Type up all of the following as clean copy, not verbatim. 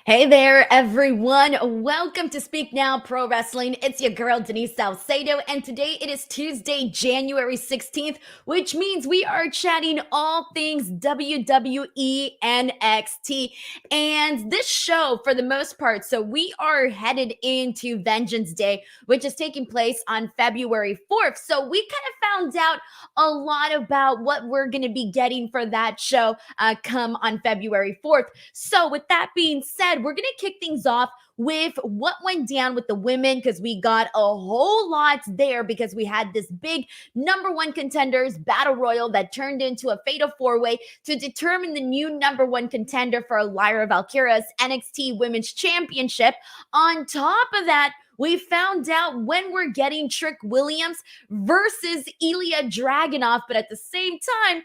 Hey there, everyone. Welcome to Speak Now Pro Wrestling. It's your girl, Denise Salcedo, and today it is Tuesday, January 16th, which means we are chatting all things WWE NXT. And this show, for the most part, so we are headed into Vengeance Day, which is taking place on February 4th. So we kind of found out a lot about what we're going to be getting for that show come on February 4th. So, with that being said, we're going to kick things off with what went down with the women because we got a whole lot there because we had this big number one contenders battle royal that turned into a fatal four-way to determine the new number one contender for Lyra Valkyria's NXT Women's Championship. On top of that, we found out when we're getting Trick Williams versus Ilya Dragunov, but at the same time,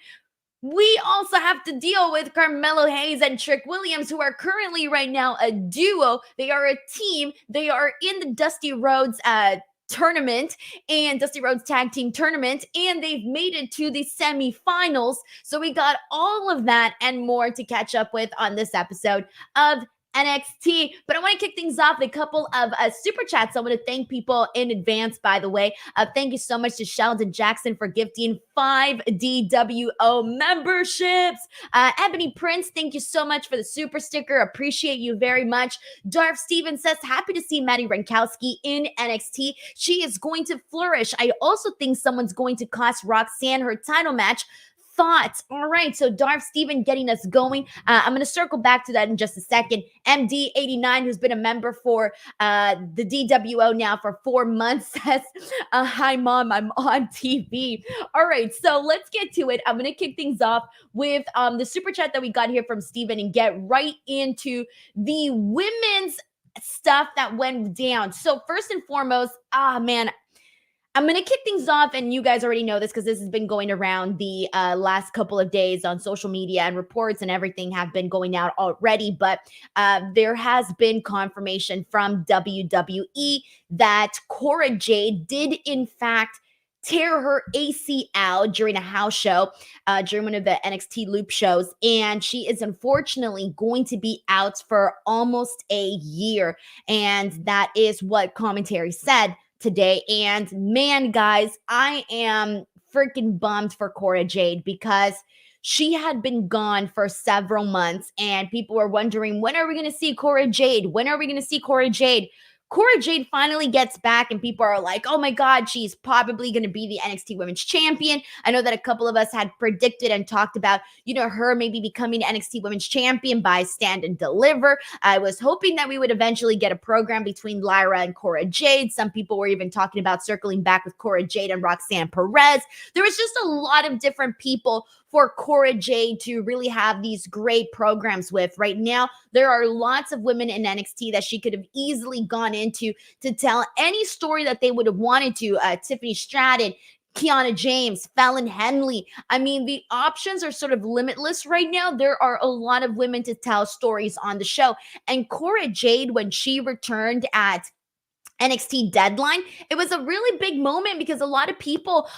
we also have to deal with Carmelo Hayes and Trick Williams, who are currently right now a duo. They are a team. They are in the Dusty Rhodes tournament and Dusty Rhodes tag team tournament, and they've made it to the semifinals. So we got all of that and more to catch up with on this episode of NXT. But I want to kick things off with a couple of super chats. I want to thank people in advance, by the way. Thank you so much to Sheldon Jackson for gifting 5 DWO memberships. Ebony Prince, thank you so much for the super sticker. Appreciate you very much. Darth Steven says, happy to see Maddie Rankowski in NXT. She is going to flourish. I also think someone's going to cost Roxanne her title match. Thoughts. All right, so Darth Steven getting us going. I'm going to circle back to that in just a second. MD89, who's been a member for the DWO now for 4 months, says, hi, Mom, I'm on TV. All right, so let's get to it. I'm going to kick things off with the super chat that we got here from Steven and get right into the women's stuff that went down. So first and foremost, man, I'm going to kick things off, and you guys already know this because this has been going around the last couple of days on social media, and reports and everything have been going out already, but there has been confirmation from WWE that Cora Jade did, in fact, tear her ACL during a house show, during one of the NXT Loop shows, and she is unfortunately going to be out for almost a year, and that is what commentary said today. And man, guys, I am freaking bummed for Cora Jade because she had been gone for several months and people were wondering, when are we going to see Cora Jade? When are we going to see Cora Jade? Cora Jade finally gets back and people are like, oh my God, she's probably going to be the NXT Women's Champion. I know that a couple of us had predicted and talked about, her maybe becoming NXT Women's Champion by Stand and Deliver. I was hoping that we would eventually get a program between Lyra and Cora Jade. Some people were even talking about circling back with Cora Jade and Roxanne Perez. There was just a lot of different people for Cora Jade to really have these great programs with. Right now, there are lots of women in NXT that she could have easily gone into to tell any story that they would have wanted to. Tiffany Stratton, Kiana James, Fallon Henley. I mean, the options are sort of limitless right now. There are a lot of women to tell stories on the show. And Cora Jade, when she returned at NXT Deadline, it was a really big moment because a lot of people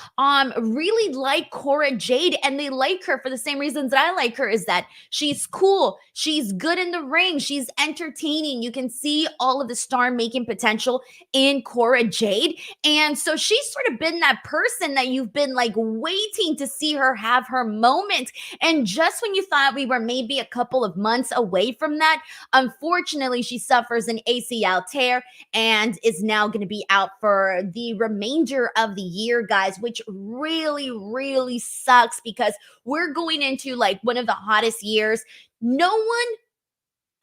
really like Cora Jade, and they like her for the same reasons that I like her, is that she's cool, she's good in the ring, she's entertaining. You can see all of the star making potential in Cora Jade, and so she's sort of been that person that you've been like waiting to see her have her moment. And just when you thought we were maybe a couple of months away from that, unfortunately she suffers an ACL tear and is now going to be out for the remainder of the year, guys, which really, really sucks because we're going into like one of the hottest years. No one,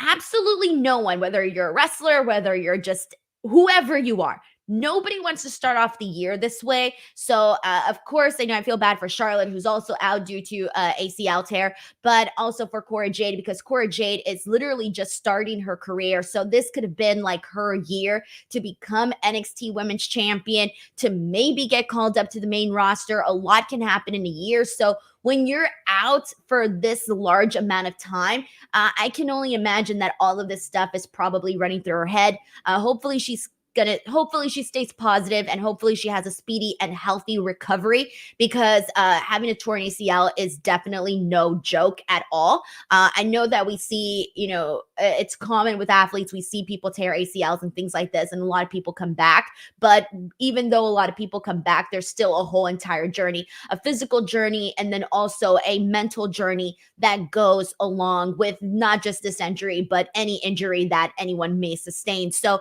absolutely no one, whether you're a wrestler, whether you're just whoever you are, nobody wants to start off the year this way. So, of course, I know I feel bad for Charlotte, who's also out due to ACL tear, but also for Cora Jade, because Cora Jade is literally just starting her career. So this could have been like her year to become NXT Women's Champion, to maybe get called up to the main roster. A lot can happen in a year. So when you're out for this large amount of time, I can only imagine that all of this stuff is probably running through her head. Hopefully she's hopefully she stays positive and hopefully she has a speedy and healthy recovery, because having a torn ACL is definitely no joke at all. I know that we see, it's common with athletes. We see people tear ACLs and things like this, and a lot of people come back. But even though a lot of people come back, there's still a whole entire journey, a physical journey, and then also a mental journey that goes along with not just this injury, but any injury that anyone may sustain. So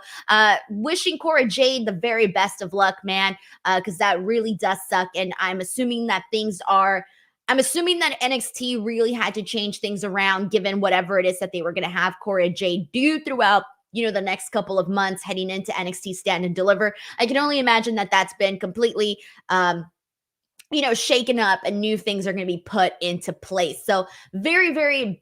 wishing Cora Jade the very best of luck, man, because that really does suck. And I'm assuming that NXT really had to change things around given whatever it is that they were going to have Cora Jade do throughout the next couple of months heading into NXT Stand and Deliver. I can only imagine that that's been completely shaken up and new things are going to be put into place. So very, very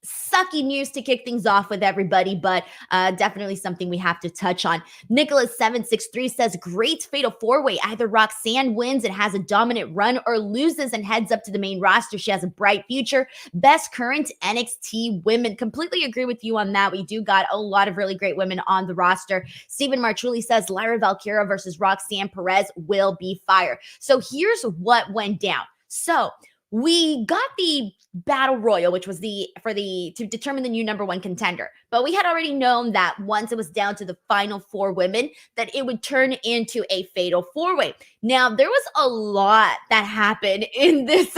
sucky news to kick things off with everybody, but definitely something we have to touch on. Nicholas763 says, great fatal four-way. Either Roxanne wins and has a dominant run or loses and heads up to the main roster. She has a bright future. Best current NXT women. Completely agree with you on that. We do got a lot of really great women on the roster. Stephen Marchulli says, Lyra Valkyria versus Roxanne Perez will be fire. So here's what went down. So we got the battle royal, which was to determine the new number one contender. But we had already known that once it was down to the final four women, that it would turn into a fatal four-way. Now, there was a lot that happened in this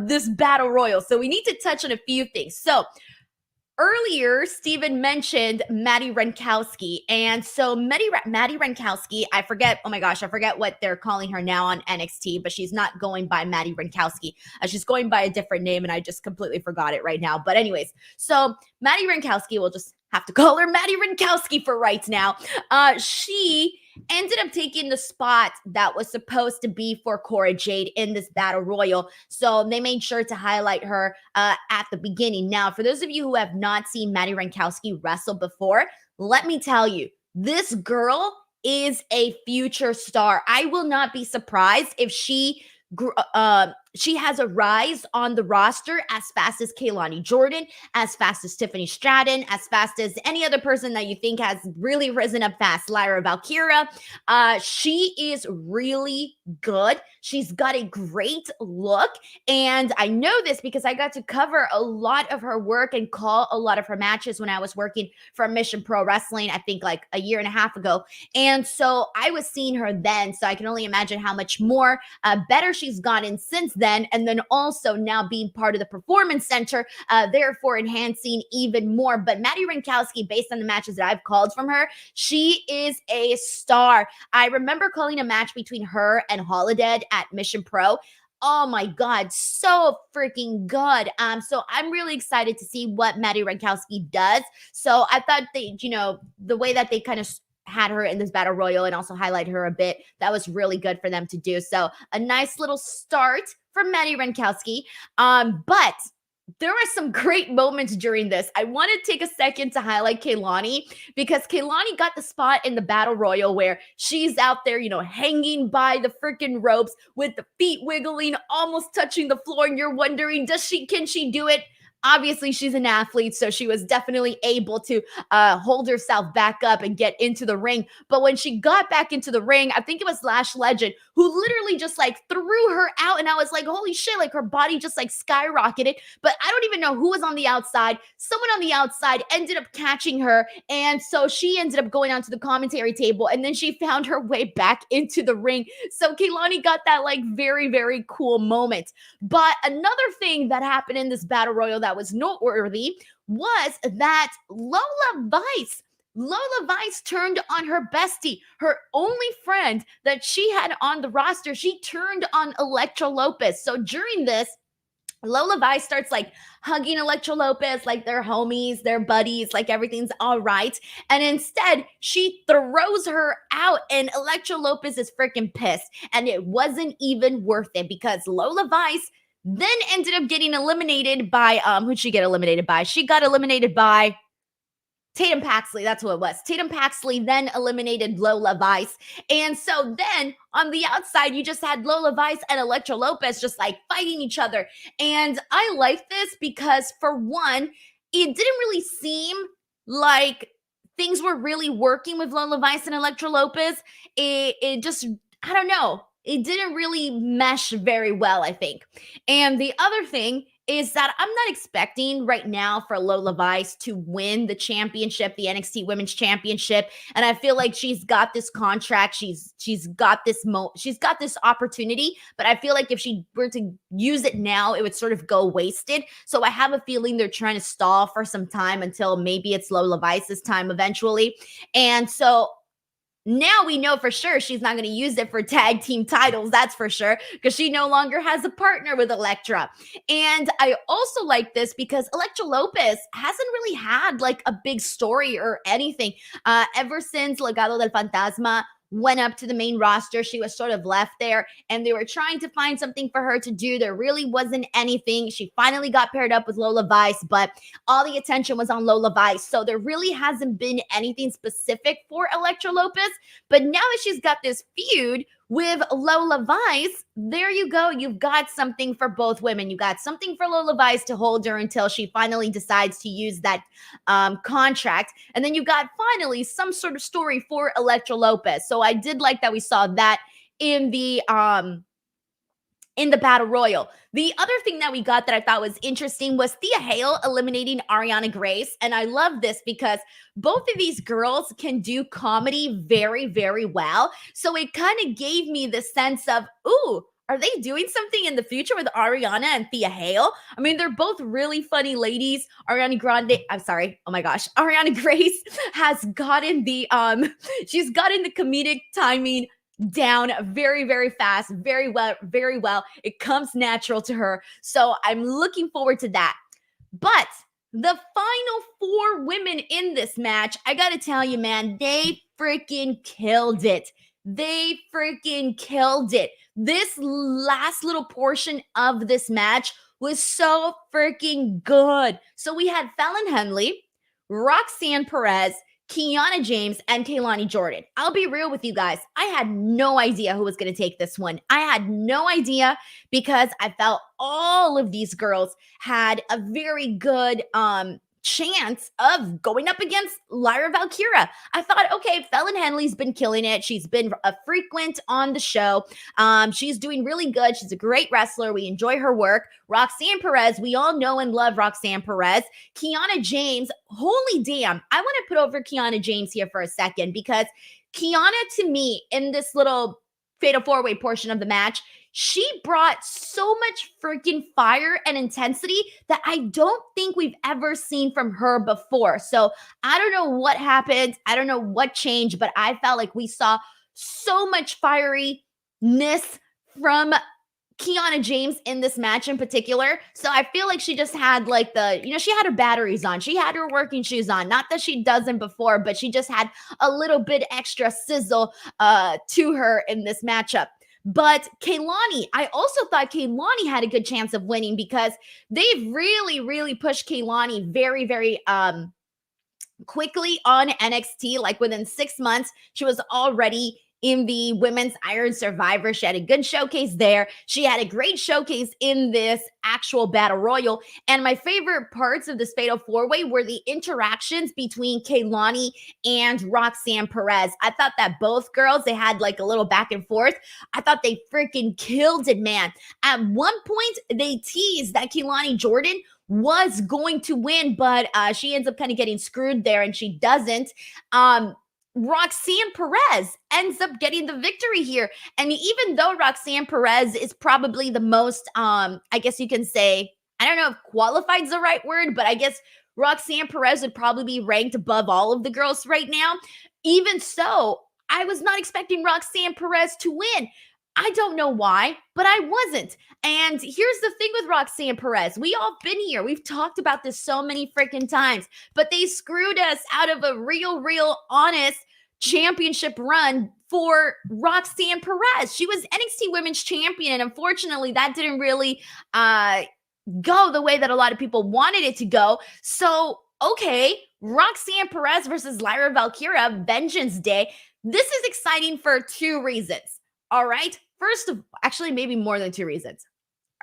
this battle royal. So we need to touch on a few things. So earlier, Steven mentioned Maddie Renkowski. And so Maddie Renkowski, I forget what they're calling her now on NXT, but she's not going by Maddie Renkowski. She's going by a different name, and I just completely forgot it right now. But anyways, so Maddie Renkowski, we'll just have to call her Maddie Renkowski for right now. She ended up taking the spot that was supposed to be for Cora Jade in this battle royal. So they made sure to highlight her at the beginning. Now, for those of you who have not seen Maddie Renkowski wrestle before, let me tell you, this girl is a future star. I will not be surprised if she has a rise on the roster as fast as Kaylani Jordan, as fast as Tiffany Stratton, as fast as any other person that you think has really risen up fast. Lyra Valkyria. She is really good. She's got a great look. And I know this because I got to cover a lot of her work and call a lot of her matches when I was working for Mission Pro Wrestling, I think like a year and a half ago. And so I was seeing her then. So I can only imagine how much more better she's gotten since then. And then also now being part of the Performance Center, therefore enhancing even more. But Maddie Renkowski, based on the matches that I've called from her, she is a star. I remember calling a match between her and Holland at Mission Pro. Oh my God, so freaking good. So I'm really excited to see what Maddie Renkowski does. So I thought the way that they kind of had her in this battle royal and also highlight her a bit, that was really good for them to do. So a nice little start from Maddie Renkowski. But there were some great moments during this. I want to take a second to highlight Kaylani, because Kaylani got the spot in the battle royal where she's out there, hanging by the freaking ropes with the feet wiggling, almost touching the floor. And you're wondering, can she do it? Obviously, she's an athlete, so she was definitely able to hold herself back up and get into the ring. But when she got back into the ring, I think it was Lash Legend who literally just threw her out. And I was like, holy shit, her body just skyrocketed. But I don't even know who was on the outside. Someone on the outside ended up catching her. And so she ended up going onto the commentary table, and then she found her way back into the ring. So Kaylani got that very, very cool moment. But another thing that happened in this battle royal that was noteworthy was that Lola Vice turned on her bestie, her only friend that she had on the roster. She turned on Elektra Lopez. So during this, Lola Vice starts hugging Elektra Lopez like they're homies, they're buddies, everything's all right. And instead, she throws her out, and Elektra Lopez is freaking pissed. And it wasn't even worth it, because Lola Vice then ended up getting eliminated by, who'd she get eliminated by? She got eliminated by Tatum Paxley. That's who it was. Tatum Paxley then eliminated Lola Vice. And so then on the outside, you just had Lola Vice and Elektra Lopez just fighting each other. And I like this because, for one, it didn't really seem like things were really working with Lola Vice and Elektra Lopez, it just, I don't know, it didn't really mesh very well, I think. And the other thing is that I'm not expecting right now for Lola Vice to win the championship, the NXT Women's Championship. And I feel like she's got this contract, she's got this she's got this opportunity, but I feel like if she were to use it now, it would sort of go wasted. So I have a feeling they're trying to stall for some time until maybe it's Lola Vice's time eventually. And so now we know for sure she's not going to use it for tag team titles. That's for sure, because she no longer has a partner with Elektra. And I also like this because Elektra Lopez hasn't really had like a big story or anything. Ever since Legado del Fantasma went up to the main roster, she was sort of left there and they were trying to find something for her to do. There really wasn't anything. She finally got paired up with Lola Vice, but all the attention was on Lola Vice. So there really hasn't been anything specific for Elektra Lopez. But now that she's got this feud with Lola Vice, there you go. You've got something for both women. You got something for Lola Vice to hold her until she finally decides to use that contract. And then you got finally some sort of story for Elektra Lopez. So I did like that we saw that in the battle royal. The other thing that we got that I thought was interesting was Thea Hale eliminating Ariana Grace. And I love this because both of these girls can do comedy very, very well. So it kind of gave me the sense of, ooh, are they doing something in the future with Ariana and Thea Hale? I mean, they're both really funny ladies. Ariana Grace has gotten she's gotten the comedic timing down very, very fast, very well, very well. It comes natural to her. So I'm looking forward to that. But the final four women in this match, I got to tell you, man, they freaking killed it. They freaking killed it. This last little portion of this match was so freaking good. So we had Fallon Henley, Roxanne Perez, Kiana James, and Kehlani Jordan. I'll be real with you guys. I had no idea who was going to take this one. I had no idea because I felt all of these girls had a very good chance of going up against Lyra Valkyria. I thought, okay, Fallon Henley's been killing it. She's been a frequent on the show. She's doing really good. She's a great wrestler. We enjoy her work. Roxanne Perez, we all know and love Roxanne Perez. Kiana James, holy damn. I want to put over Kiana James here for a second because Kiana, to me, in this little fatal four-way portion of the match, she brought so much freaking fire and intensity that I don't think we've ever seen from her before. So I don't know what happened. I don't know what changed, but I felt like we saw so much fieriness from Kiana James in this match in particular. So I feel like she just had like she had her batteries on. She had her working shoes on. Not that she doesn't before, but she just had a little bit extra sizzle to her in this matchup. But Kehlani, I also thought Kehlani had a good chance of winning because they've really, really pushed Kehlani very, very quickly on NXT. Like within 6 months, she was already in the Women's Iron Survivor. She had a good showcase there. She had a great showcase in this actual Battle Royal. And my favorite parts of this Fatal 4-Way were the interactions between Kehlani and Roxanne Perez. I thought that both girls, they had like a little back and forth. I thought they freaking killed it, man. At one point, they teased that Kehlani Jordan was going to win, but she ends up kind of getting screwed there, and she doesn't. Roxanne Perez ends up getting the victory here. And even though Roxanne Perez is probably the most, I guess you can say, I don't know if qualified is the right word, but I guess Roxanne Perez would probably be ranked above all of the girls right now. Even so, I was not expecting Roxanne Perez to win. I don't know why, but I wasn't. And here's the thing with Roxanne Perez. We all been here. We've talked about this so many freaking times, but they screwed us out of a real, honest championship run for Roxanne Perez. She was NXT Women's Champion, and unfortunately, that didn't really go the way that a lot of people wanted it to go. So, okay, Roxanne Perez versus Lyra Valkyria, Vengeance Day. This is exciting for two reasons. All right. First of actually, maybe more than two reasons.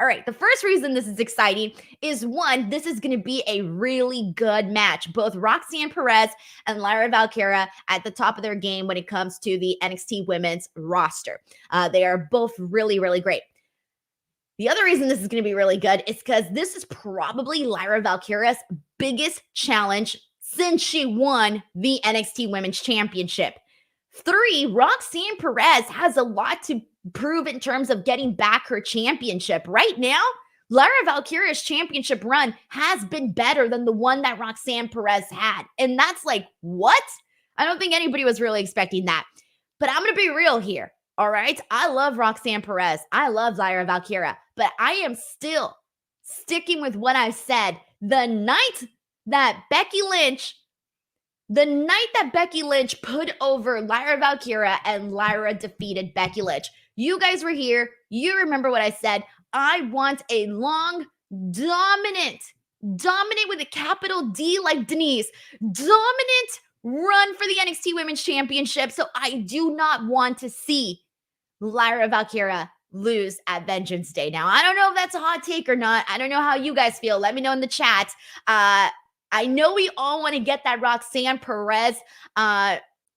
All right, the first reason this is exciting is one, this is going to be a really good match. Both Roxanne Perez and Lyra Valkyria at the top of their game when it comes to the NXT women's roster. They are both really, really great. The other reason this is going to be really good is because this is probably Lyra Valkyria's biggest challenge since she won the NXT Women's Championship. 3, Roxanne Perez has a lot to prove in terms of getting back her championship. Right now, Lyra Valkyria's championship run has been better than the one that Roxanne Perez had. And that's like, what? I don't think anybody was really expecting that. But I'm going to be real here. All right. I love Roxanne Perez. I love Lyra Valkyria. But I am still sticking with what I said. The night that Becky Lynch put over Lyra Valkyria and Lyra defeated Becky Lynch. You guys were here. You remember what I said. I want a long, dominant with a capital D like Denise, dominant run for the NXT Women's Championship. So I do not want to see Lyra Valkyria lose at Vengeance Day. Now, I don't know if that's a hot take or not. I don't know how you guys feel. Let me know in the chat. I know we all want to get that Roxanne Perez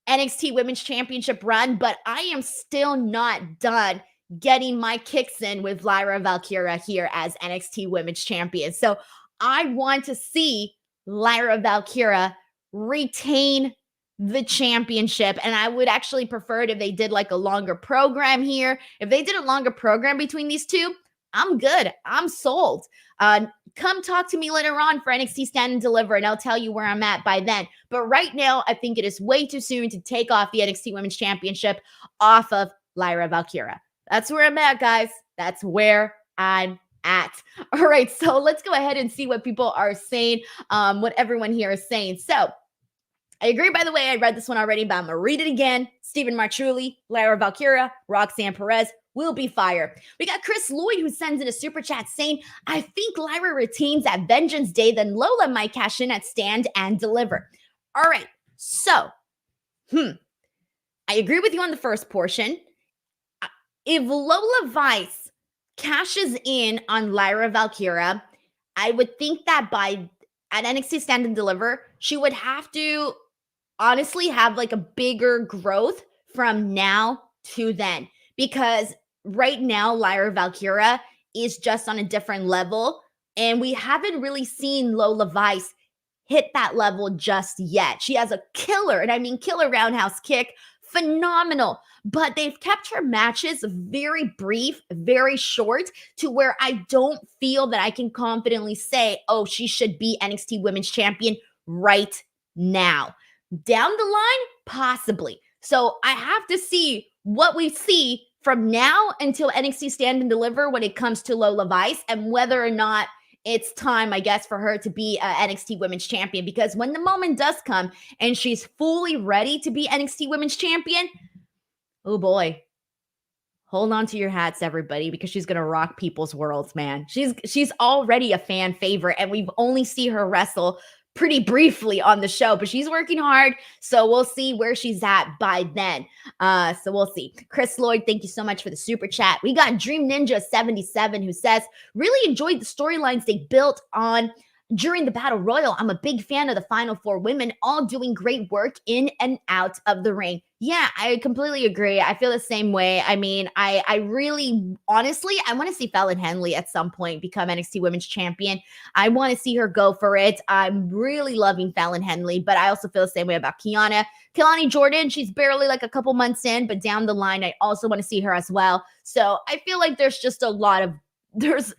NXT Women's Championship run, but I am still not done getting my kicks in with Lyra Valkyria here as NXT Women's Champion. So I want to see Lyra Valkyria retain the championship, and I would actually prefer it if they did like a longer program here. If they did a longer program between these two, I'm good. I'm sold. Come talk to me later on for NXT Stand and Deliver, and I'll tell you where I'm at by then. But right now, I think it is way too soon to take off the NXT Women's Championship off of Lyra Valkyria. That's where I'm at, guys. That's where I'm at. All right, so let's go ahead and see what people are saying, what everyone here is saying. So I agree, by the way, I read this one already, but I'm going to read it again. Stephen Marchulli, Lyra Valkyria, Roxanne Perez will be fire. We got Chris Lloyd who sends in a super chat saying, I think Lyra retains at Vengeance Day, then Lola might cash in at Stand and Deliver. All right, so, I agree with you on the first portion. If Lola Vice cashes in on Lyra Valkyria, I would think that at NXT Stand and Deliver, she would have to honestly have like a bigger growth from now to then, because right now Lyra Valkyria is just on a different level, and we haven't really seen Lola Vice hit that level just yet. She has a killer, and I mean killer roundhouse kick, phenomenal, but they've kept her matches very brief, very short, to where I don't feel that I can confidently say, oh, she should be NXT Women's Champion right now. Down the line, possibly. So I have to see what we see from now until NXT Stand and Deliver when it comes to Lola Vice, and whether or not it's time, I guess, for her to be NXT Women's Champion. Because when the moment does come and she's fully ready to be NXT Women's Champion, oh boy, hold on to your hats, everybody, because she's going to rock people's worlds, man. She's already a fan favorite, and we've only seen her wrestle pretty briefly on the show, but she's working hard, so we'll see where she's at by then. So we'll see. Chris Lloyd, thank you so much for the super chat. We got Dream Ninja 77 who says, really enjoyed the storylines they built on during the Battle Royal. I'm a big fan of the Final Four women, all doing great work in and out of the ring. Yeah, I completely agree. I feel the same way. I mean, I really, honestly, I want to see Fallon Henley at some point become NXT Women's Champion. I want to see her go for it. I'm really loving Fallon Henley, but I also feel the same way about Kelani Jordan. She's barely like a couple months in, but down the line, I also want to see her as well. So I feel like there's just a lot of, this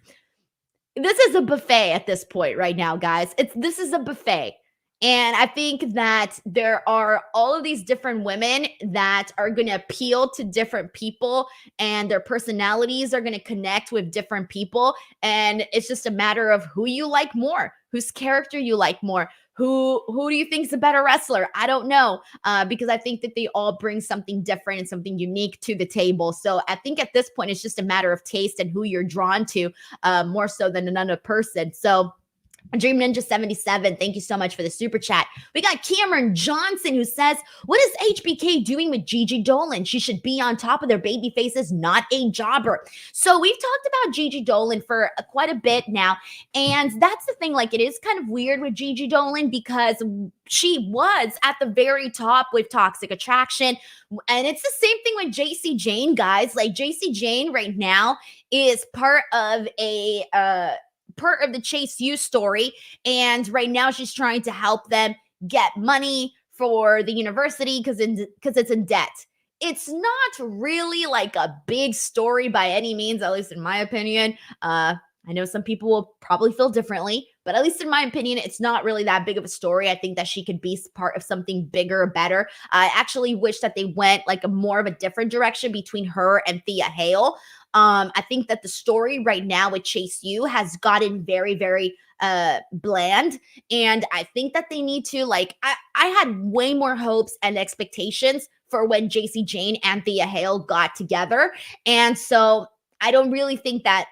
is a buffet at this point right now, guys. This is a buffet. And I think that there are all of these different women that are going to appeal to different people, and their personalities are going to connect with different people. And it's just a matter of who you like more, whose character you like more, who do you think is a better wrestler? I don't know, because I think that they all bring something different and something unique to the table. So I think at this point, it's just a matter of taste and who you're drawn to, more so than another person. So Dream Ninja 77, thank you so much for the super chat. We got Cameron Johnson who says, what is HBK doing with Gigi Dolan? She should be on top of their baby faces, not a jobber. So we've talked about Gigi Dolan for quite a bit now. And that's the thing, like, it is kind of weird with Gigi Dolan because she was at the very top with Toxic Attraction. And it's the same thing with JC Jane, guys. Like, JC Jane right now is part of the Chase U story. And right now she's trying to help them get money for the university because it's in debt. It's not really like a big story by any means, at least in my opinion. I know some people will probably feel differently, but at least in my opinion, it's not really that big of a story. I think that she could be part of something bigger, better. I actually wish that they went like more of a different direction between her and Thea Hale. I think that the story right now with Chase U has gotten very, very bland. And I think that they need to, like, I had way more hopes and expectations for when JC Jane and Thea Hale got together. And so I don't really think that,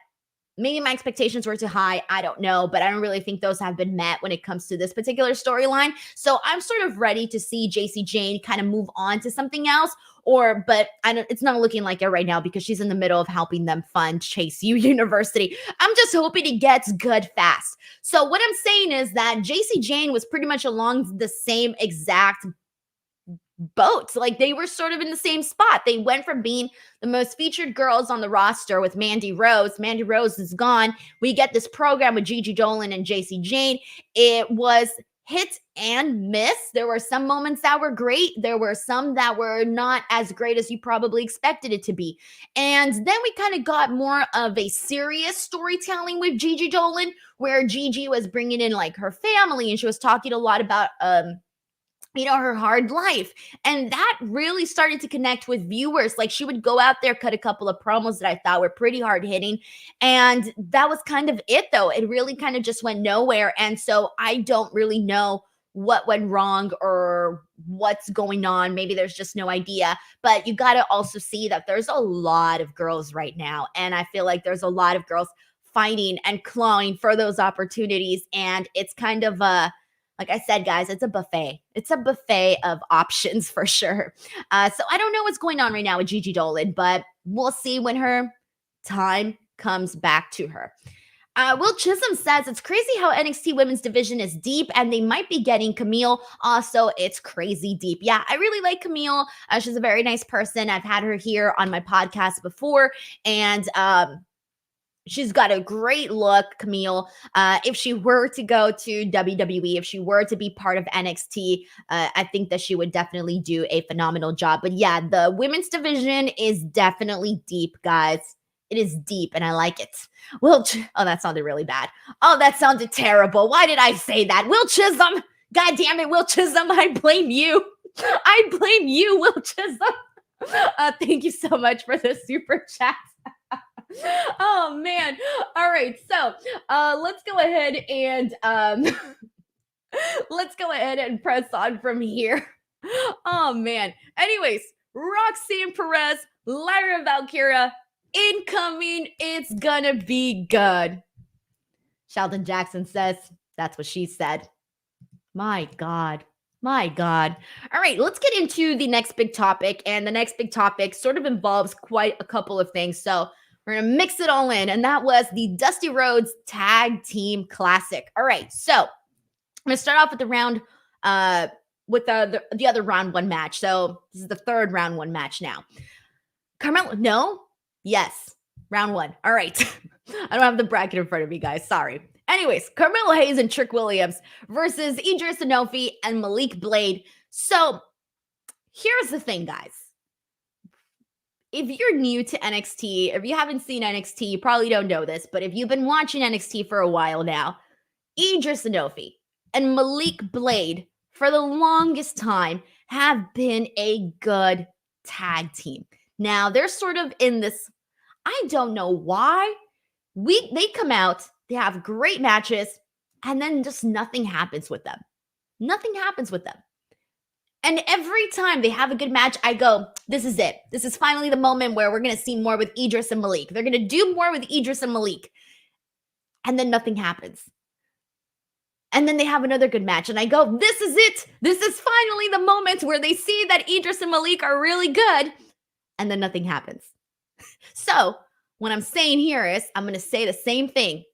maybe my expectations were too high. I don't know, but I don't really think those have been met when it comes to this particular storyline. So I'm sort of ready to see JC Jane kind of move on to something else. But it's not looking like it right now because she's in the middle of helping them fund Chase U University. I'm just hoping it gets good fast. So what I'm saying is that JC Jane was pretty much along the same exact boat. Like, they were sort of in the same spot. They went from being the most featured girls on the roster with Mandy Rose. Mandy Rose is gone. We get this program with Gigi Dolan and JC Jane. It was hit and miss. There were some moments that were great. There were some that were not as great as you probably expected it to be. And then we kind of got more of a serious storytelling with Gigi Dolan, where Gigi was bringing in like her family and she was talking a lot about her hard life. And that really started to connect with viewers. Like, she would go out there, cut a couple of promos that I thought were pretty hard hitting. And that was kind of it, though. It really kind of just went nowhere. And so I don't really know what went wrong or what's going on. Maybe there's just no idea. But you got to also see that there's a lot of girls right now. And I feel like there's a lot of girls fighting and clawing for those opportunities. And it's kind of like I said, guys, it's a buffet. It's a buffet of options for sure. So I don't know what's going on right now with Gigi Dolan, but we'll see when her time comes back to her. Will Chisholm says, it's crazy how NXT women's division is deep and they might be getting Camille. Also, it's crazy deep. Yeah, I really like Camille. She's a very nice person. I've had her here on my podcast before, and she's got a great look, Camille. If she were to go to WWE, if she were to be part of NXT, I think that she would definitely do a phenomenal job. But yeah, the women's division is definitely deep, guys. It is deep, and I like it. Oh, that sounded really bad. Oh, that sounded terrible. Why did I say that? Will Chisholm. God damn it, Will Chisholm. I blame you. I blame you, Will Chisholm. Thank you so much for the super chat. Oh man. All right. So let's go ahead and press on from here. Oh man. Anyways, Roxanne Perez, Lyra Valkyria, incoming. It's gonna be good. Sheldon Jackson says that's what she said. My God. My God. All right, let's get into the next big topic. And the next big topic sort of involves quite a couple of things. So we're going to mix it all in. And that was the Dusty Rhodes Tag Team Classic. All right. So I'm going to start off with the round, with the other round one match. So this is the third round one match now. Carmelo, no? Yes. Round one. All right. I don't have the bracket in front of me, guys. Sorry. Anyways, Carmelo Hayes and Trick Williams versus Edris Enofe and Malik Blade. So here's the thing, guys. If you're new to NXT, if you haven't seen NXT, you probably don't know this, but if you've been watching NXT for a while now, Edris Enofe and Malik Blade, for the longest time, have been a good tag team. Now, they're sort of in this, I don't know why, they come out, they have great matches, and then just nothing happens with them. Nothing happens with them. And every time they have a good match, I go, this is it. This is finally the moment where we're going to see more with Edris and Malik. They're going to do more with Edris and Malik. And then nothing happens. And then they have another good match. And I go, this is it. This is finally the moment where they see that Edris and Malik are really good. And then nothing happens. So what I'm saying here is I'm going to say the same thing.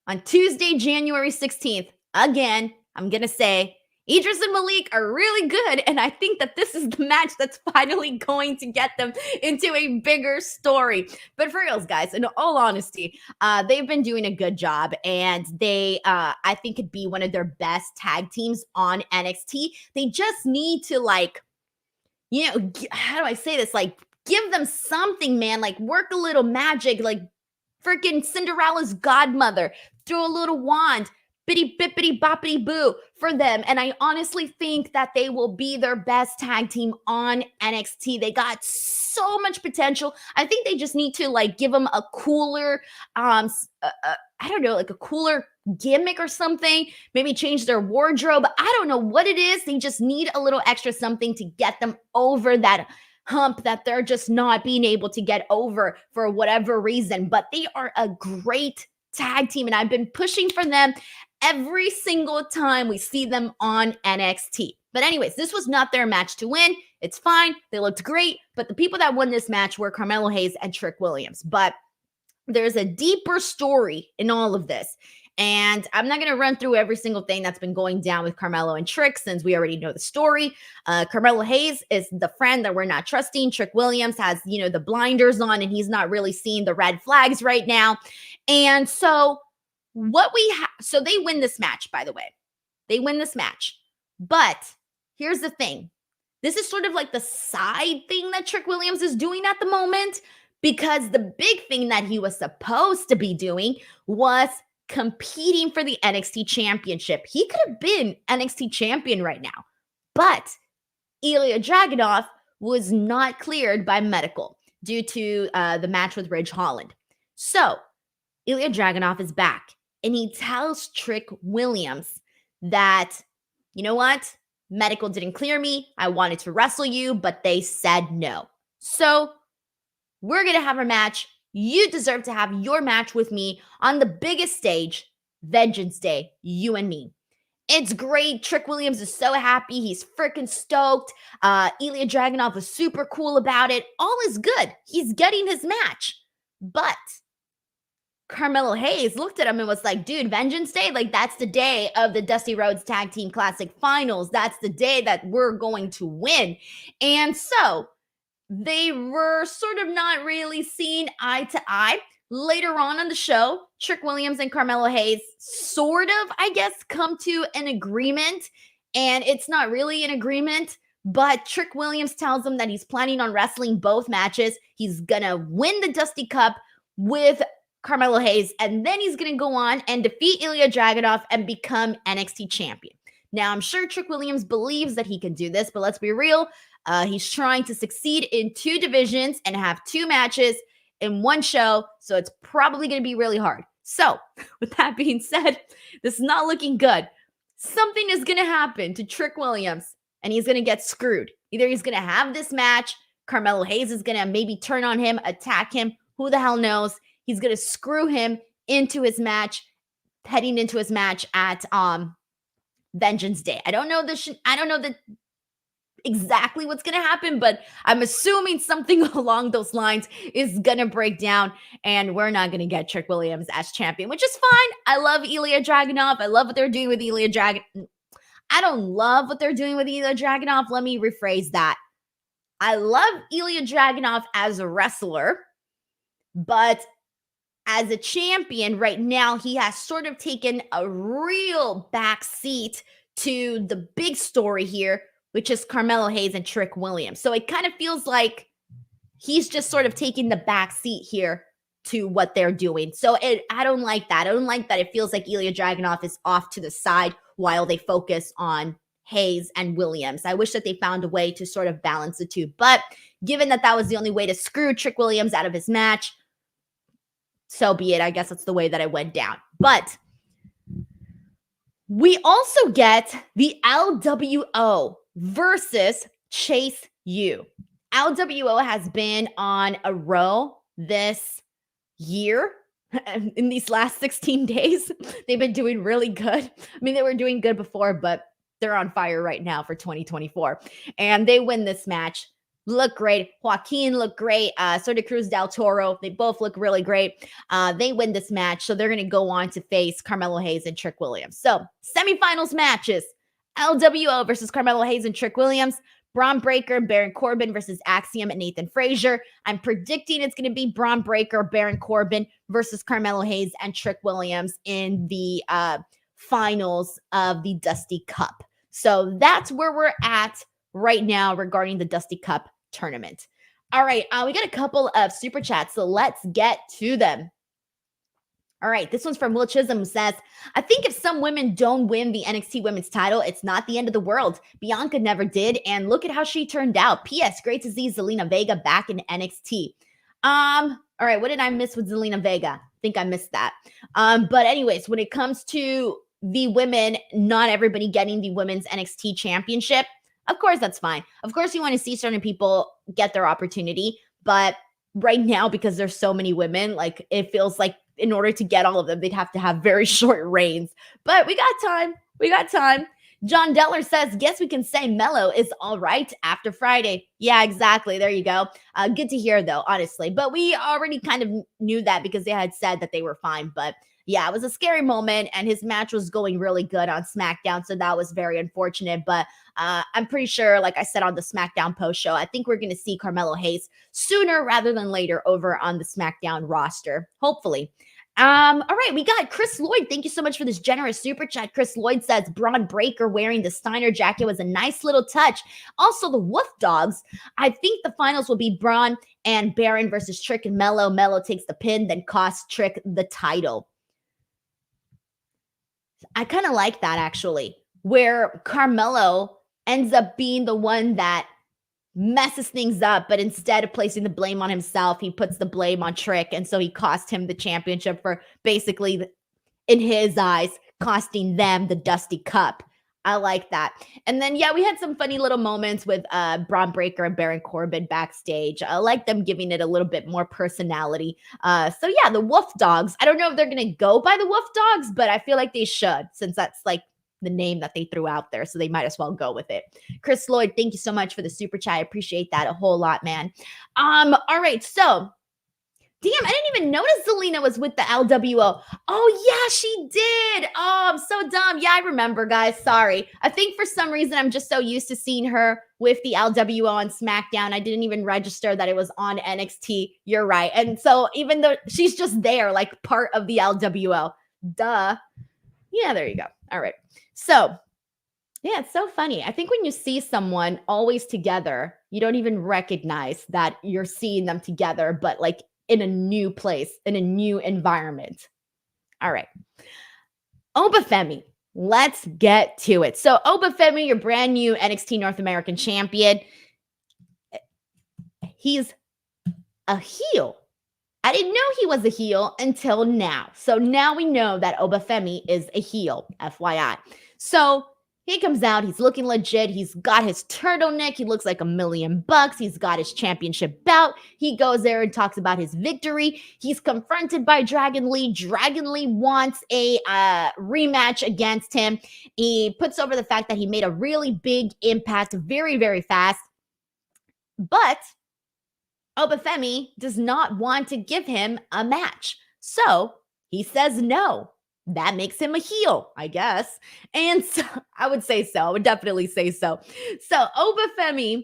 On Tuesday, January 16th, again, I'm going to say Edris and Malik are really good, and I think that this is the match that's finally going to get them into a bigger story. But for reals, guys, in all honesty, they've been doing a good job, and they, I think, could be one of their best tag teams on NXT. They just need to, like, you know, how do I say this? Like, give them something, man. Like, work a little magic, like freaking Cinderella's godmother. Throw a little wand. Bitty bippity boppity boo for them. And I honestly think that they will be their best tag team on NXT. They got so much potential. I think they just need to like give them a cooler, I don't know, like a cooler gimmick or something. Maybe change their wardrobe. I don't know what it is. They just need a little extra something to get them over that hump that they're just not being able to get over for whatever reason. But they are a great tag team, and I've been pushing for them every single time we see them on NXT. But anyways, this was not their match to win. It's fine. They looked great. But the people that won this match were Carmelo Hayes and Trick Williams. But there's a deeper story in all of this. And I'm not going to run through every single thing that's been going down with Carmelo and Trick since we already know the story. Carmelo Hayes is the friend that we're not trusting. Trick Williams has, you know, the blinders on and he's not really seeing the red flags right now. And so so they win this match, by the way. They win this match. But here's the thing. This is sort of like the side thing that Trick Williams is doing at the moment, because the big thing that he was supposed to be doing was competing for the NXT championship. He could have been NXT champion right now, but Ilya Dragunov was not cleared by medical due to the match with Ridge Holland. So Ilya Dragunov is back, and he tells Trick Williams that, you know what? Medical didn't clear me. I wanted to wrestle you, but they said no. So we're going to have a match. You deserve to have your match with me on the biggest stage, Vengeance Day, you and me. It's great. Trick Williams is so happy. He's freaking stoked. Ilya Dragunov was super cool about it. All is good. He's getting his match. But Carmelo Hayes looked at him and was like, dude, Vengeance Day, like that's the day of the Dusty Rhodes Tag Team Classic Finals. That's the day that we're going to win. And so they were sort of not really seen eye to eye. Later on in the show, Trick Williams and Carmelo Hayes sort of, I guess, come to an agreement. And it's not really an agreement, but Trick Williams tells him that he's planning on wrestling both matches. He's going to win the Dusty Cup with Carmelo Hayes, and then he's going to go on and defeat Ilya Dragunov and become NXT champion. Now, I'm sure Trick Williams believes that he can do this, but let's be real. He's trying to succeed in two divisions and have two matches in one show, so it's probably going to be really hard. So, with that being said, this is not looking good. Something is going to happen to Trick Williams, and he's going to get screwed. Either he's going to have this match, Carmelo Hayes is going to maybe turn on him, attack him, who the hell knows. He's going to screw him into his match, heading into his match at Vengeance Day. I don't know exactly what's going to happen, but I'm assuming something along those lines is going to break down, and we're not going to get Trick Williams as champion, which is fine. I love Ilya Dragunov. I love what they're doing with Ilya Dragunov. I don't love what they're doing with Ilya Dragunov. Let me rephrase that. I love Ilya Dragunov as a wrestler, but as a champion right now, he has sort of taken a real back seat to the big story here, which is Carmelo Hayes and Trick Williams. So it kind of feels like he's just sort of taking the back seat here to what they're doing. So I don't like that. I don't like that it feels like Ilya Dragunov is off to the side while they focus on Hayes and Williams. I wish that they found a way to sort of balance the two. But given that that was the only way to screw Trick Williams out of his match, so be it. I guess that's the way that it went down. But we also get the LWO versus Chase U. LWO has been on a roll this year. in these last 16 days. They've been doing really good. I mean, they were doing good before, but they're on fire right now for 2024. And they win this match. Look great. Joaquin looked great. So did Cruz del Toro. They both look really great. They win this match. So they're going to go on to face Carmelo Hayes and Trick Williams. So semifinals matches. LWO versus Carmelo Hayes and Trick Williams. Braun Breaker and Baron Corbin versus Axiom and Nathan Frazier. I'm predicting it's going to be Braun Breaker, Baron Corbin versus Carmelo Hayes and Trick Williams in the finals of the Dusty Cup. So that's where we're at right now regarding the Dusty Cup tournament. All right, we got a couple of super chats, so let's get to them. All right, this one's from Will Chisholm, who says, I think if some women don't win the NXT women's title, it's not the end of the world. Bianca never did, and look at how she turned out. P.S. Great to see Zelina Vega back in NXT. All right, what did I miss with Zelina Vega? I think I missed that. But anyways, when it comes to the women, not everybody getting the women's NXT championship, of course, that's fine. Of course, you want to see certain people get their opportunity, but right now, because there's so many women, like it feels like in order to get all of them, they'd have to have very short reigns. But we got time. We got time. John Deller says, guess we can say Mello is all right after Friday. Yeah, exactly. There you go. Good to hear, though, honestly. But we already kind of knew that because they had said that they were fine. But yeah, it was a scary moment, and his match was going really good on SmackDown, so that was very unfortunate. But I'm pretty sure, like I said on the SmackDown post show, I think we're going to see Carmelo Hayes sooner rather than later over on the SmackDown roster, hopefully. All right, we got Chris Lloyd. Thank you so much for this generous super chat. Chris Lloyd says Braun Breaker wearing the Steiner jacket was a nice little touch. Also, the Wolf Dogs. I think the finals will be Braun and Baron versus Trick and Mello. Mello takes the pin, then costs Trick the title. I kind of like that, actually, where Carmelo ends up being the one that messes things up, but instead of placing the blame on himself, he puts the blame on Trick, and so he cost him the championship for basically, in his eyes, costing them the Dusty Cup. I like that. And then, yeah, we had some funny little moments with Braun Breaker and Baron Corbin backstage. I like them giving it a little bit more personality. So, yeah, the Wolf Dogs. I don't know if they're going to go by the Wolf Dogs, but I feel like they should, since that's like the name that they threw out there, so they might as well go with it. Chris Lloyd, thank you so much for the super chat. I appreciate that a whole lot, man. All right, so damn, I didn't even notice Zelina was with the LWO. Oh, yeah, she did. Oh, I'm so dumb. Yeah, I remember, guys. Sorry. I think for some reason I'm just so used to seeing her with the LWO on SmackDown. I didn't even register that it was on NXT. You're right. And so even though she's just there, like part of the LWO. Duh. Yeah, there you go. All right. So, yeah, it's so funny. I think when you see someone always together, you don't even recognize that you're seeing them together, but like in a new place, in a new environment. All right. Obafemi, let's get to it. So Obafemi, your brand new NXT North American champion. He's a heel. I didn't know he was a heel until now. So now we know that Obafemi is a heel, FYI. So he comes out, he's looking legit. He's got his turtleneck. He looks like $1 million. He's got his championship belt. He goes there and talks about his victory. He's confronted by Dragon Lee. Dragon Lee wants a rematch against him. He puts over the fact that he made a really big impact very, very fast. But Obafemi does not want to give him a match. So he says no. That makes him a heel, I guess. And so I would say so. I would definitely say so. So Obafemi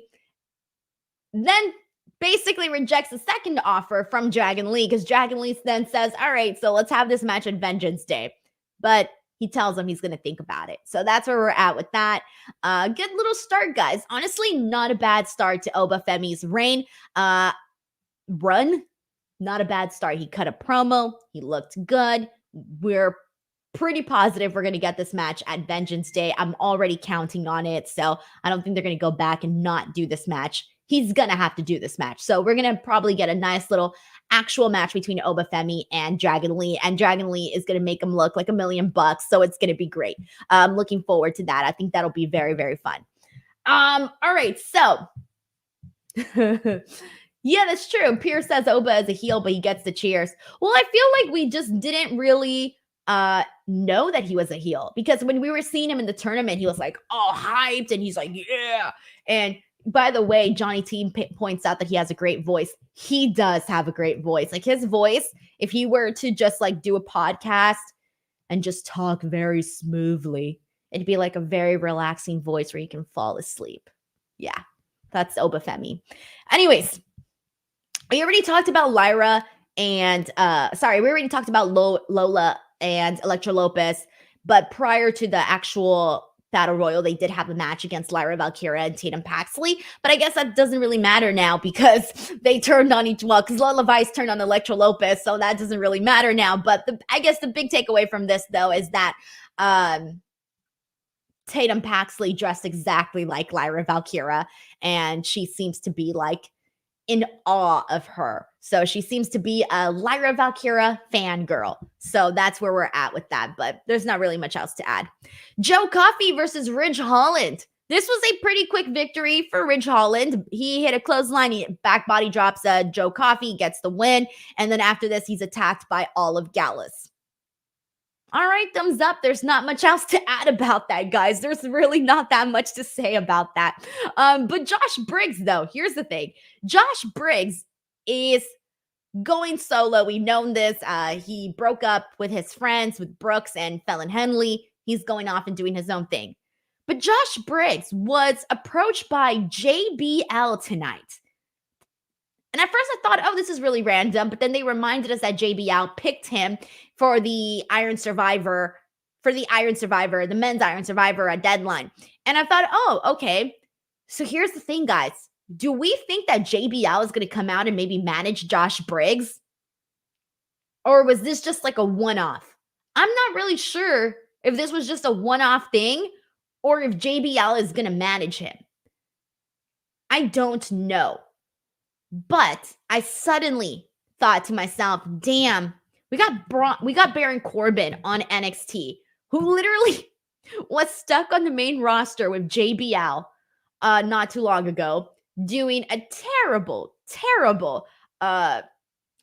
then basically rejects the second offer from Dragon Lee, because Dragon Lee then says, all right, so let's have this match on Vengeance Day. But he tells him he's going to think about it. So that's where we're at with that. Good little start, guys. Honestly, not a bad start to Obafemi's reign. Run, not a bad start. He cut a promo. He looked good. We're pretty positive we're going to get this match at Vengeance Day. I'm already counting on it. So I don't think they're going to go back and not do this match. He's going to have to do this match. So we're going to probably get a nice little actual match between Obafemi and Dragon Lee. And Dragon Lee is going to make him look like $1 million. So it's going to be great. I'm looking forward to that. I think that'll be very, very fun. All right. So Yeah, that's true. Pierce says Oba is a heel, but he gets the cheers. Well, I feel like we just didn't really know that he was a heel, because when we were seeing him in the tournament, he was like all hyped and he's like, yeah. And by the way, Johnny T points out that he has a great voice. He does have a great voice. Like his voice, if he were to just like do a podcast and just talk very smoothly, it'd be like a very relaxing voice where you can fall asleep. Yeah, that's Obafemi. Anyways, we already talked about Lyra and we already talked about Lola and Elektra Lopez, but prior to the actual Battle Royal, they did have a match against Lyra Valkyria and Tatum Paxley, but I guess that doesn't really matter now because they turned on because Lola Vice turned on Elektra Lopez, so that doesn't really matter now. But I guess the big takeaway from this, though, is that Tatum Paxley dressed exactly like Lyra Valkyria, and she seems to be like in awe of her. So she seems to be a Lyra Valkyria fangirl. So that's where we're at with that, but there's not really much else to add. Joe Coffey versus Ridge Holland. This was a pretty quick victory for Ridge Holland. He hit a clothesline, he back body drops Joe Coffey, gets the win, and then after this, he's attacked by Olive Gallus. All right, thumbs up. There's not much else to add about that, guys. There's really not that much to say about that. But Josh Briggs, though, here's the thing. Josh Briggs is going solo. We've known this. He broke up with his friends, with Brooks and Fallon Henley. He's going off and doing his own thing. But Josh Briggs was approached by JBL tonight. And at first I thought, oh, this is really random. But then they reminded us that JBL picked him for the Iron Survivor, the men's Iron Survivor deadline. And I thought, oh, okay. So here's the thing, guys. Do we think that JBL is going to come out and maybe manage Josh Briggs? Or was this just like a one-off? I'm not really sure if this was just a one-off thing or if JBL is going to manage him. I don't know. But I suddenly thought to myself, damn, we got Baron Corbin on NXT, who literally was stuck on the main roster with JBL not too long ago, doing a terrible, I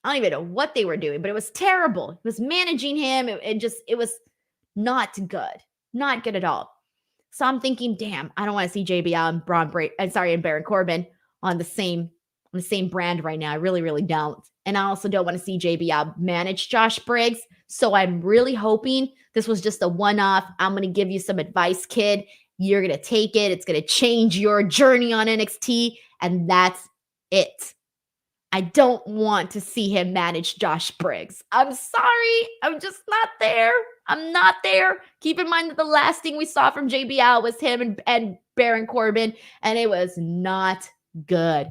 don't even know what they were doing, but it was terrible. It was managing him. It was not good. Not good at all. So I'm thinking, damn, I don't want to see JBL and Baron Corbin on the same brand right now. I really, really don't. And I also don't want to see JBL manage Josh Briggs. So I'm really hoping this was just a one-off. I'm going to give you some advice, kid. You're going to take it. It's going to change your journey on NXT. And that's it. I don't want to see him manage Josh Briggs. I'm sorry. I'm just not there. I'm not there. Keep in mind that the last thing we saw from JBL was him and Baron Corbin, and it was not good.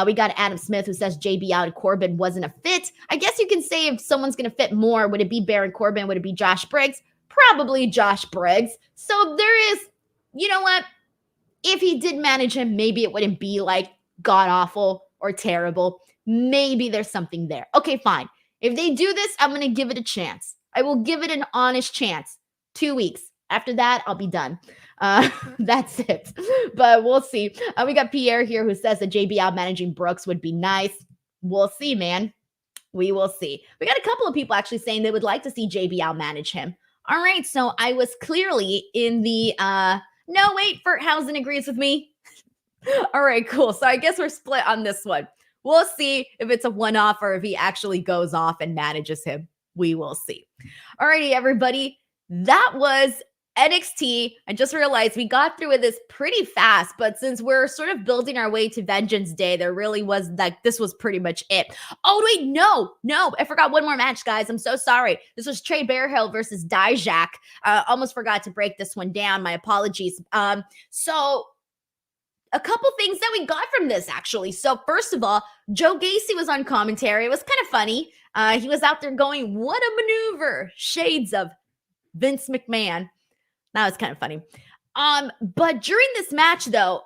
We got Adam Smith who says JBL and Corbin wasn't a fit. I guess you can say if someone's going to fit more, would it be Baron Corbin? Would it be Josh Briggs? Probably Josh Briggs. So there is, you know what? If he did manage him, maybe it wouldn't be like god-awful or terrible. Maybe there's something there. Okay, fine. If they do this, I'm going to give it a chance. I will give it an honest chance. 2 weeks. After that, I'll be done. That's it. But we'll see. We got Pierre here who says that JBL managing Brooks would be nice. We'll see, man. We will see. We got a couple of people actually saying they would like to see JBL manage him. All right. So I was clearly in the, no, wait, Housen agrees with me. All right, cool. So I guess we're split on this one. We'll see if it's a one-off or if he actually goes off and manages him. We will see. All righty, everybody. That was NXT. I just realized we got through with this pretty fast, but since we're sort of building our way to Vengeance Day, there really was this was pretty much it. Oh, wait, no, I forgot one more match, guys. I'm so sorry. This was Trey Bearhill versus Dijak. Almost forgot to break this one down. My apologies. So a couple things that we got from this, actually. So first of all, Joe Gacy was on commentary. It was kind of funny. He was out there going, what a maneuver. Shades of Vince McMahon. That was kind of funny. But during this match, though,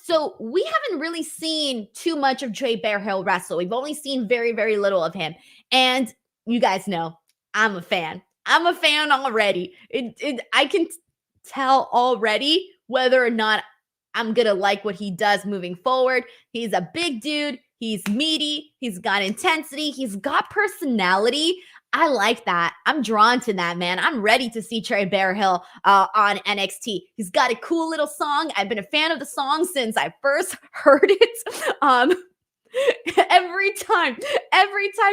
so we haven't really seen too much of Trey Bearhill wrestle. We've only seen very, very little of him. And you guys know, I'm a fan. I'm a fan already. I can tell already whether or not I'm going to like what he does moving forward. He's a big dude. He's meaty. He's got intensity. He's got personality. I like that. I'm drawn to that, man. I'm ready to see Trey Bearhill on NXT. He's got a cool little song. I've been a fan of the song since I first heard it. Every time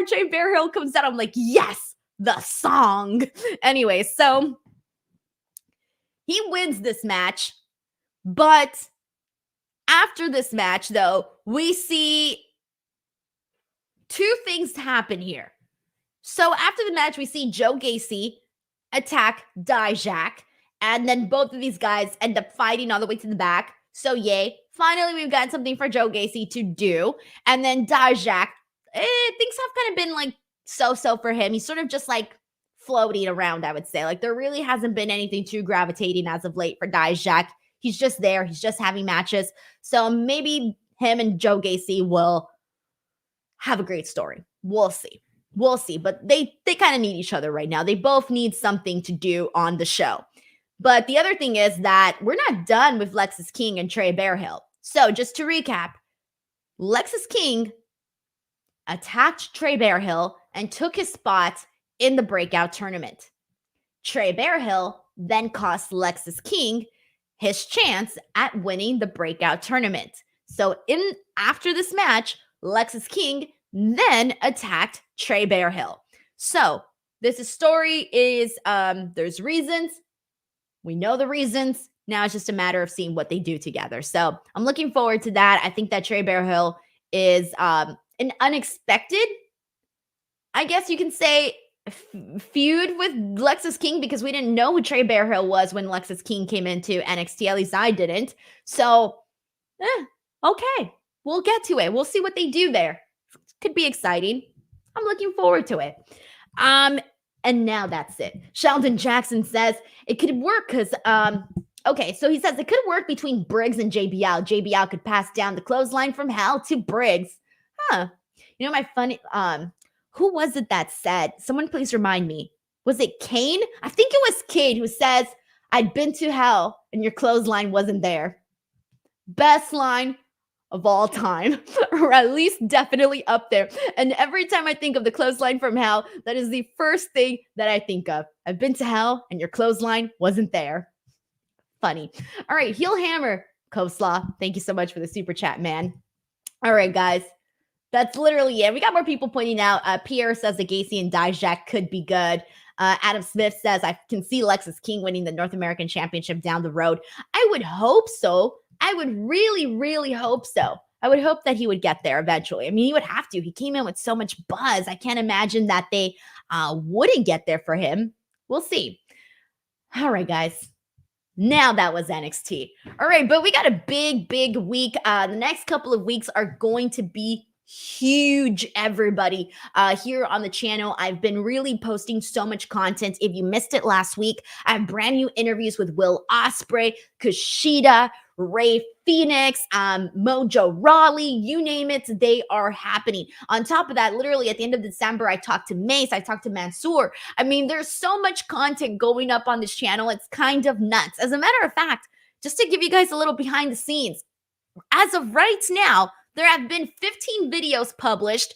Trey Bearhill comes out, I'm like, yes, the song. Anyway, so he wins this match, but after this match, though, we see two things happen here. So after the match, we see Joe Gacy attack Dijak, and then both of these guys end up fighting all the way to the back. So yay. Finally, we've got something for Joe Gacy to do. And then Dijak, things have kind of been like so-so for him. He's sort of just like floating around, I would say. Like there really hasn't been anything too gravitating as of late for Dijak. He's just there. He's just having matches. So maybe him and Joe Gacy will have a great story. We'll see. We'll see. But they kind of need each other right now. They both need something to do on the show. But the other thing is that we're not done with Lexis King and Trey Bearhill. So just to recap, Lexis King attacked Trey Bearhill and took his spot in the breakout tournament. Trey Bearhill then cost Lexis King his chance at winning the breakout tournament. So after this match, Lexis King then attacked Trey Bearhill. So this story is, there's reasons. We know the reasons. Now it's just a matter of seeing what they do together. So I'm looking forward to that. I think that Trey Bearhill is an unexpected, I guess you can say, feud with Lexis King, because we didn't know who Trey Bearhill was when Lexis King came into NXT. At least I didn't. So, okay. We'll get to it. We'll see what they do there. Could be exciting. I'm looking forward to it. And now that's it. Sheldon Jackson says it could work because, okay, so he says it could work between Briggs and JBL. JBL could pass down the clothesline from hell to Briggs. Huh. You know, my funny, who was it that said? Someone please remind me. Was it Kane? I think it was Kane who says, I'd been to hell and your clothesline wasn't there. Best line of all time, or at least definitely up there. And every time I think of the clothesline from hell, that is the first thing that I think of. I've been to hell and your clothesline wasn't there. Funny. All right, Heel Hammer, Coleslaw. Thank you so much for the super chat, man. All right, guys. That's literally it. We got more people pointing out. Pierre says that Gacy and Dijak could be good. Adam Smith says, I can see Lexis King winning the North American Championship down the road. I would hope so. I would really, really hope so. I would hope that he would get there eventually. I mean, he would have to. He came in with so much buzz. I can't imagine that they wouldn't get there for him. We'll see. All right, guys. Now that was NXT. All right, but we got a big, big week. The next couple of weeks are going to be huge, everybody. Here on the channel, I've been really posting so much content. If you missed it last week, I have brand new interviews with Will Ospreay, Kushida, Ray Phoenix, Mojo Rawley, you name it, they are happening. On top of that, literally at the end of December, I talked to Mace, I talked to Mansoor. I mean, there's so much content going up on this channel. It's kind of nuts. As a matter of fact, just to give you guys a little behind the scenes, as of right now, there have been 15 videos published,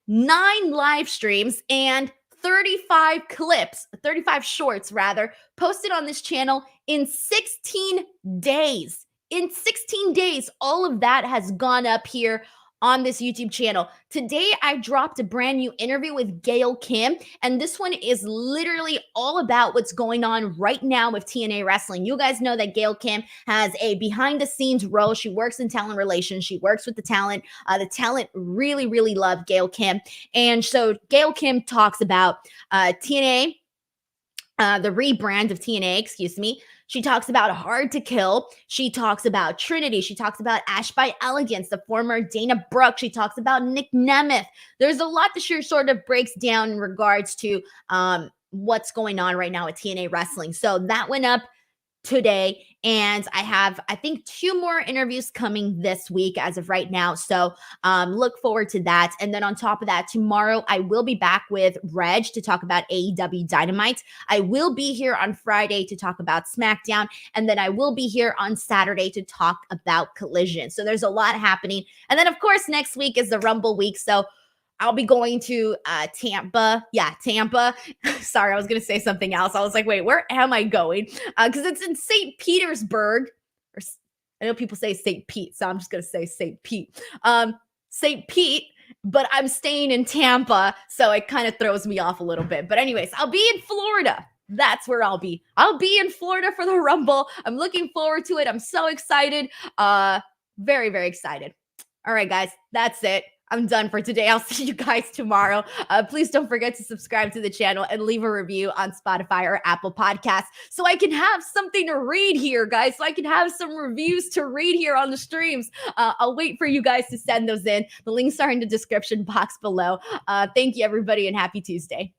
9 live streams, and 35 clips, 35 shorts rather, posted on this channel in 16 days. In 16 days, all of that has gone up here on this YouTube channel. Today, I dropped a brand new interview with Gail Kim, and this one is literally all about what's going on right now with TNA Wrestling. You guys know that Gail Kim has a behind-the-scenes role. She works in talent relations. She works with the talent. The talent really, really love Gail Kim. And so Gail Kim talks about TNA, the rebrand of TNA, excuse me. She talks about Hard to Kill. She talks about Trinity. She talks about Ash by Elegance, the former Dana Brooke. She talks about Nick Nemeth. There's a lot that she sort of breaks down in regards to what's going on right now at TNA Wrestling. So that went up today. And I have, I think, 2 more interviews coming this week as of right now. So look forward to that. And then on top of that, tomorrow I will be back with Reg to talk about AEW Dynamite. I will be here on Friday to talk about SmackDown. And then I will be here on Saturday to talk about Collision. So there's a lot happening. And then, of course, next week is the Rumble week. So I'll be going to Tampa. Yeah, Tampa. Sorry, I was going to say something else. I was like, wait, where am I going? Because it's in St. Petersburg. I know people say St. Pete, so I'm just going to say St. Pete. St. Pete, but I'm staying in Tampa, so it kind of throws me off a little bit. But anyways, I'll be in Florida. That's where I'll be. I'll be in Florida for the Rumble. I'm looking forward to it. I'm so excited. Very, very excited. All right, guys, that's it. I'm done for today. I'll see you guys tomorrow. Please don't forget to subscribe to the channel and leave a review on Spotify or Apple Podcasts so I can have something to read here, guys, so I can have some reviews to read here on the streams. I'll wait for you guys to send those in. The links are in the description box below. Thank you, everybody, and happy Tuesday.